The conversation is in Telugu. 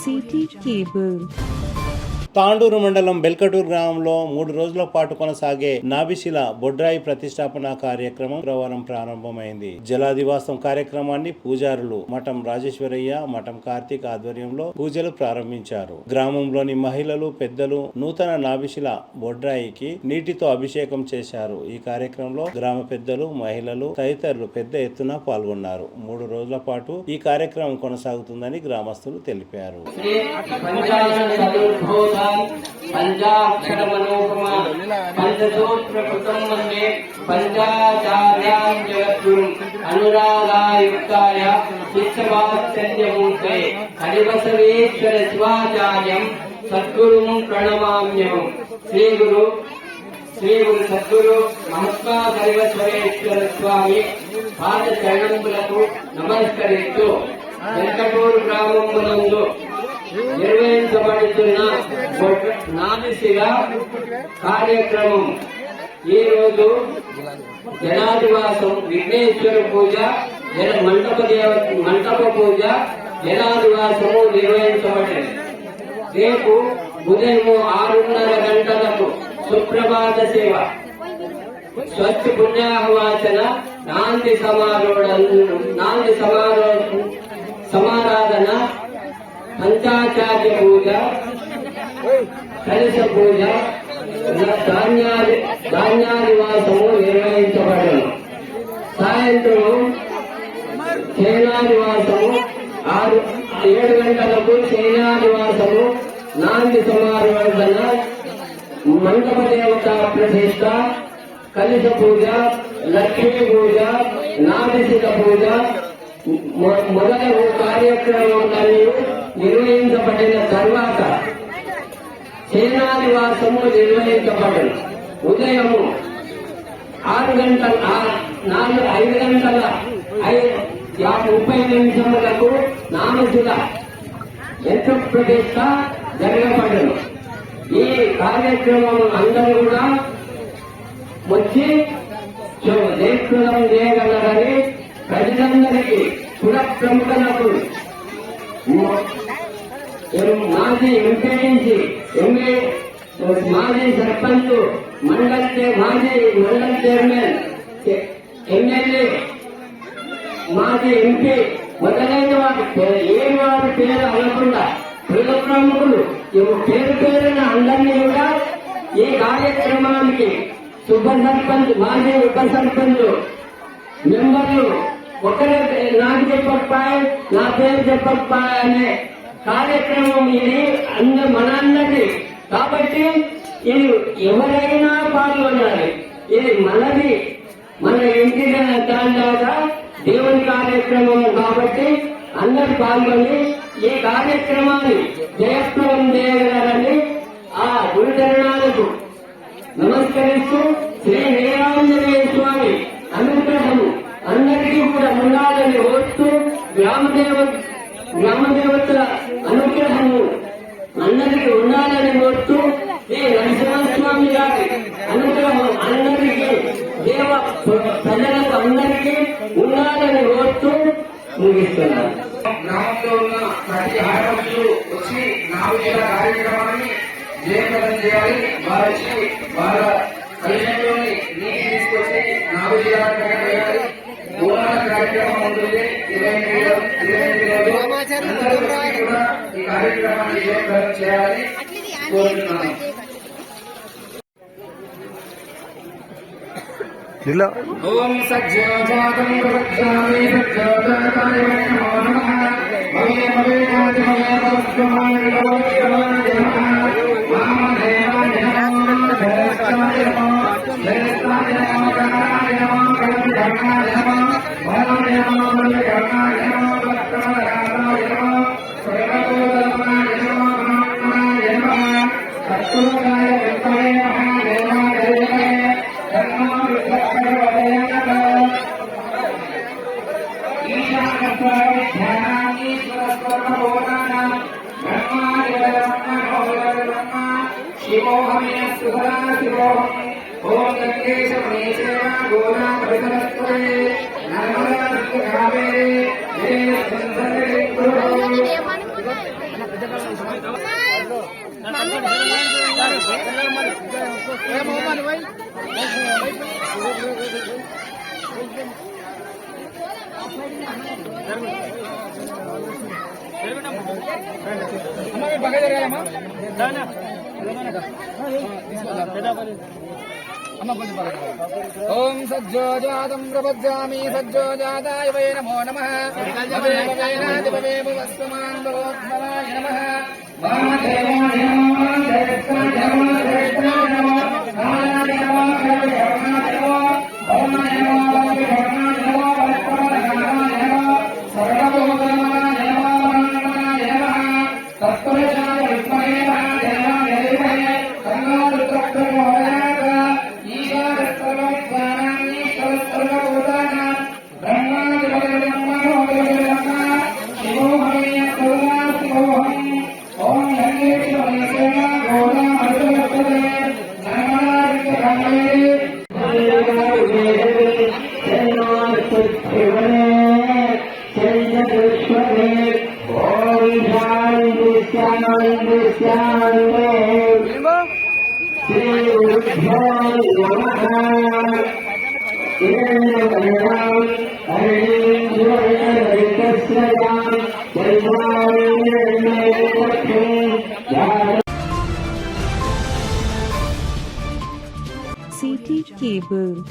City cable. తాండూరు మండలం బెల్కటూరు గ్రామంలో 3 రోజుల పాటు కొనసాగే నాభిశిల బొడ్రాయి ప్రతిష్టాపన కార్యక్రమం శుక్రవారం ప్రారంభమైంది. జలాదివాసం కార్యక్రమాన్ని పూజారులు మఠం రాజేశ్వరయ్య, మఠం కార్తీక్ ఆధ్వర్యంలో పూజలు ప్రారంభించారు. గ్రామంలోని మహిళలు, పెద్దలు నూతన నాభిశిల బొడ్రాయికి నీటితో అభిషేకం చేశారు. ఈ కార్యక్రమంలో గ్రామ పెద్దలు, మహిళలు తదితరులు పెద్ద ఎత్తున పాల్గొన్నారు. 3 రోజుల పాటు ఈ కార్యక్రమం కొనసాగుతుందని గ్రామస్తులు తెలిపారు. పంచాక్షరమనోపమా పంచసూత్రకృతం వందే పంచాచార్యాం జగద్గురుం అనురాగాయుక్తాయ శిష్యవాత్సల్యమూర్తే హరిబసవేశ్వర శివాచార్యం సద్గురుం ప్రణమామ్యహం. శ్రీ గురు సద్గురు మహాత్మా హరిబసవేశ్వర స్వామి పాద చరణములకు నమస్కరిస్తూ వెంకటూరు గ్రామమునందు నిర్వహించబడుతున్న నాభిశిల కార్యక్రమం ఈ రోజు జలాదివాసం, విఘ్నేశ్వర పూజ, మంటప పూజ, జలాదివాసము నిర్వహించబడింది. రేపు ఉదయం 6:30 గంటలకు సుప్రభాత సేవ, స్వస్తి పుణ్యాహవాచన, నాంది సమారాధన, పంచాచార్య పూజ, కలశ పూజ, ధాన్యాదివాసము నిర్వహించబడను. సాయంత్రం సేనాదివాసము 7 గంటలకు సేనాదివాసము, నాంది సమారాధన, మండప దేవత ప్రతిష్ట, కలశ పూజ, లక్ష్మీ పూజ, నాభిశిల పూజ మొదలగు కార్యక్రమాలు నిర్వహించబడిన తర్వాత సేనాదివాసము నిర్వహించబడను. ఉదయం 5 గంటల 30 నిమిషములకు నామశిల యంత్ర ప్రతిష్ట జరగబడను. ఈ కార్యక్రమం అందరూ కూడా వచ్చి జయప్రదం చేయగలరని ప్రజలందరికీ కూడా ప్రముఖులకు, మాజీ ఎంపీ నుంచి మాజీ సర్పంచ్, మాజీ మండల్ చైర్మన్, ఎమ్మెల్యే, మాజీ ఎంపీ మొదలైన వారి పేరు అనకుండా ప్రముఖులు పేరున అందరినీ కూడా ఈ కార్యక్రమానికి ఉప సర్పంచ్, మాజీ ఉప సర్పంచ్ మెంబర్లు ఒకరే నాకు చెప్పకపోయి, నా పేరు చెప్పకపోయి అనే కార్యక్రమం ఇది మనందరిది. కాబట్టి ఇది ఎవరైనా పాల్గొనాలి. ఇది మనది, మన ఇంటి దాకా దేవుని కార్యక్రమం కాబట్టి అందరు పాల్గొని ఈ కార్యక్రమాన్ని జయప్రదం చేయగలరని ఆ గురుచరణాలకు నమస్కరిస్తూ శ్రీ వీరాంజనేయ స్వామి అనుగ్రహము అందరికీ కూడా ఉండాలని కోరుతూ, గ్రామదేవతల అనుగ్రహము అందరికీ ఉండాలని కోరుతూ, ఈ నరసింహస్వామి గారి అనుగ్రహం అందరికీ ప్రజలకు అందరికీ ఉండాలని కోరుతూ ముగిస్తున్నారు. గ్రామంలో ఉన్న ప్రతి ఆడపడుచు వచ్చి నాభిశిల కార్యక్రమాన్ని జయప్రదం చేయాలి. వారు వచ్చి వాళ్ళ కలశంలోని నీటి తీసుకొచ్చి నాభిశిల చేయాలి. గోదాన కార్యక్రమం ఉంటుంది. 28 రోజులు కూడా ఈ కార్యక్రమాన్ని జయప్రదం చేయాలని కోరుతున్నాను. ఓం సజ్జోజాతం ప్రవక్ష్యామి సజ్జోజాతాయ నమో నమః. భవే భవేకాది భవేవస్త్వమాయ భవేవస్త్వమాయ నమః. వామదేవాయ నమః. ధరస్తాయ నమః. ధరస్తాయ నమః. గణాయ నమః. గణాయ నమః. భవాయ నమః. గణాయ నమః. భక్తవరాయ నమః. సర్వభూతమాయ నమః. బ్రహ్మాయ నమః. సత్పురుషాయ విద్మహే మహాదేవాయ ధీమహి తన్నో విద్మహే ప్రచోదయాత్. ఈశానస్వామి ధ్యానాన్ని స్వస్వరూపాణాం బ్రహ్మాయ బ్రహ్మ శివోహమే సుధా శివోహం. ఓం గంగేశమేశ్వర గోదా పరిసరస్వరే నర్మదా కావేరీ ఓం సజ్జోజాతం ప్రపద్యామి సజ్జోజాతాయ వై నమో నమః వస్తుమాన్ భగవద్భవాయ నమః వామదేవాయ నమః జ్యేష్ఠాయ నమః నారాయణాయ నమః కరుణాయ నమః ఓమాయ నమః కరుణాయ నమః వరప్రదాయ నమః సర్వభూతమాయ నమః తత్పరచాయ విద్మహే దేవాయ ధీమహి తన్నో రుద్రః CT Cable